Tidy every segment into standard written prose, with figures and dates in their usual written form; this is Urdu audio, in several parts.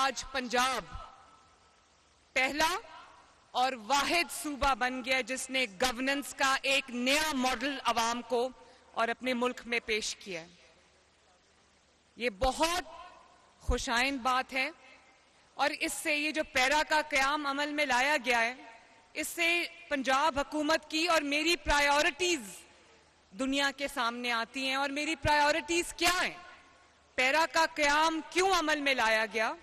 آج پنجاب پہلا اور واحد صوبہ بن گیا جس نے گورننس کا ایک نیا ماڈل عوام کو اور اپنے ملک میں پیش کیا ہے. یہ بہت خوشائن بات ہے، اور اس سے یہ جو پیرا کا قیام عمل میں لایا گیا ہے، اس سے پنجاب حکومت کی اور میری پرائیورٹیز دنیا کے سامنے آتی ہیں. اور میری پرائیورٹیز کیا ہیں؟ پیرا کا قیام کیوں عمل میں لایا گیا؟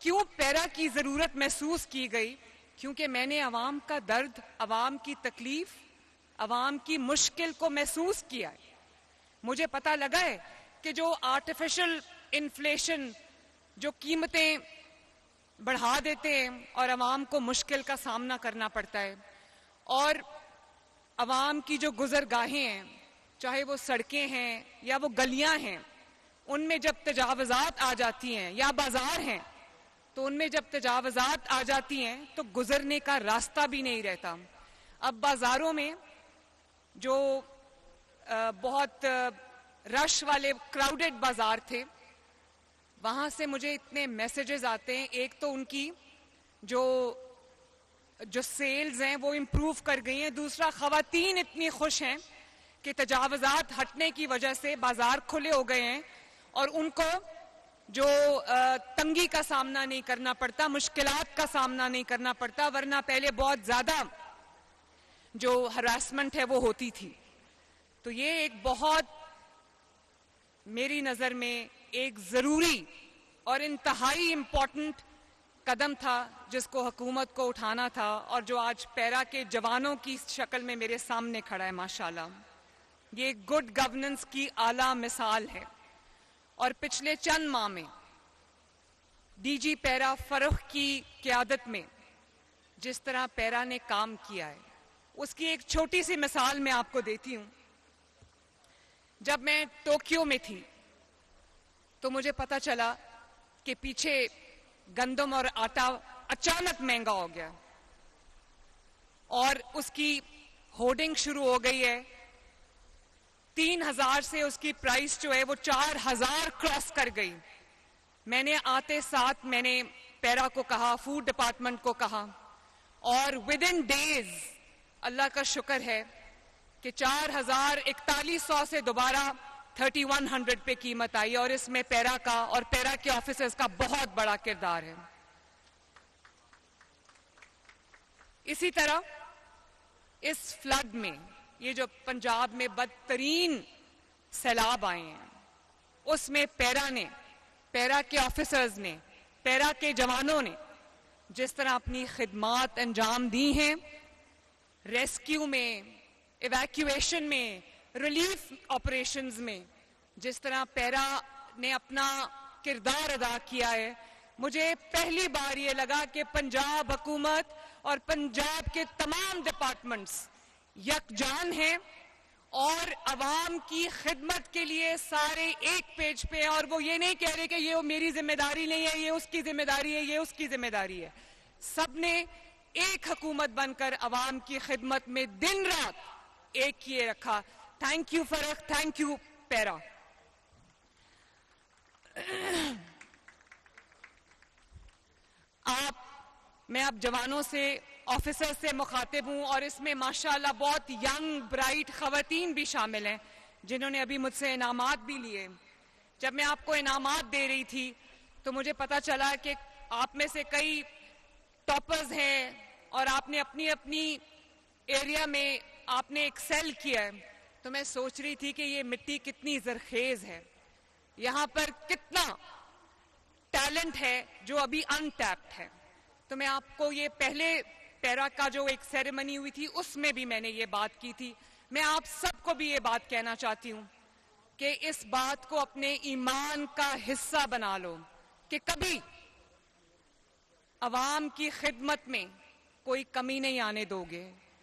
کیوں پیرا کی ضرورت محسوس کی گئی؟ کیونکہ میں نے عوام کا درد، عوام کی تکلیف، عوام کی مشکل کو محسوس کیا ہے. مجھے پتہ لگا ہے کہ جو آرٹیفیشل انفلیشن، جو قیمتیں بڑھا دیتے ہیں اور عوام کو مشکل کا سامنا کرنا پڑتا ہے، اور عوام کی جو گزرگاہیں ہیں، چاہے وہ سڑکیں ہیں یا وہ گلیاں ہیں، ان میں جب تجاوزات آ جاتی ہیں، یا بازار ہیں تو ان میں جب تجاوزات آ جاتی ہیں تو گزرنے کا راستہ بھی نہیں رہتا. اب بازاروں میں جو بہت رش والے کراؤڈڈ بازار تھے، وہاں سے مجھے اتنے میسیجز آتے ہیں. ایک تو ان کی جو سیلز ہیں وہ امپروو کر گئی ہیں، دوسرا خواتین اتنی خوش ہیں کہ تجاوزات ہٹنے کی وجہ سے بازار کھلے ہو گئے ہیں اور ان کو جو تنگی کا سامنا نہیں کرنا پڑتا، مشکلات کا سامنا نہیں کرنا پڑتا، ورنہ پہلے بہت زیادہ جو ہراسمنٹ ہے وہ ہوتی تھی. تو یہ ایک بہت میری نظر میں ایک ضروری اور انتہائی امپورٹنٹ قدم تھا جس کو حکومت کو اٹھانا تھا، اور جو آج پیرا کے جوانوں کی شکل میں میرے سامنے کھڑا ہے. ماشاءاللہ یہ گڈ گورننس کی اعلیٰ مثال ہے. اور پچھلے چند ماہ میں ڈی جی پیرا فروخ کی قیادت میں جس طرح پیرا نے کام کیا ہے، اس کی ایک چھوٹی سی مثال میں آپ کو دیتی ہوں. جب میں ٹوکیو میں تھی تو مجھے پتا چلا کہ پیچھے گندم اور آٹا اچانک مہنگا ہو گیا، اور اس کی ہورڈنگ شروع ہو گئی ہے. 3000 سے اس کی پرائس جو ہے وہ 4000 کراس کر گئی. میں نے آتے ساتھ میں نے پیرا کو کہا، فوڈ ڈپارٹمنٹ کو کہا، اور ود ان ڈیز اللہ کا شکر ہے کہ 4100 سے دوبارہ 3100 پہ قیمت آئی، اور اس میں پیرا کا اور پیرا کے آفیسرز کا بہت بڑا کردار ہے. اسی طرح اس فلڈ میں، یہ جو پنجاب میں بدترین سیلاب آئے ہیں، اس میں پیرا نے، پیرا کے آفیسرز نے، پیرا کے جوانوں نے جس طرح اپنی خدمات انجام دی ہیں، ریسکیو میں، ایویکیویشن میں، ریلیف آپریشنز میں، جس طرح پیرا نے اپنا کردار ادا کیا ہے، مجھے پہلی بار یہ لگا کہ پنجاب حکومت اور پنجاب کے تمام ڈپارٹمنٹس یکجان ہیں اور عوام کی خدمت کے لیے سارے ایک پیج پہ ہیں. اور وہ یہ نہیں کہہ رہے کہ یہ میری ذمہ داری نہیں ہے، یہ اس کی ذمہ داری ہے، یہ اس کی ذمہ داری ہے. سب نے ایک حکومت بن کر عوام کی خدمت میں دن رات ایک کیے رکھا. تھینک یو فرق، تھینک یو پیرا. میں اب جوانوں سے، آفیسر سے مخاطب ہوں، اور اس میں ماشاءاللہ بہت ینگ برائٹ خواتین بھی شامل ہیں جنہوں نے ابھی مجھ سے انعامات بھی لیے. جب میں آپ کو انعامات دے رہی تھی تو مجھے پتا چلا کہ آپ میں سے کئی ٹاپرز ہیں اور آپ نے اپنی اپنی ایریا میں آپ نے ایکسل کیا ہے. تو میں سوچ رہی تھی کہ یہ مٹی کتنی زرخیز ہے، یہاں پر کتنا ٹیلنٹ ہے جو ابھی انٹیپڈ ہے. تو میں آپ کو یہ پہلے پیرا کا جو ایک سیریمنی ہوئی تھی اس میں بھی میں نے یہ بات کی تھی. میں آپ سب کو بھی یہ بات کہنا چاہتی ہوں کہ اس بات کو اپنے ایمان کا حصہ بنا لو کہ کبھی عوام کی خدمت میں کوئی کمی نہیں آنے دو گے.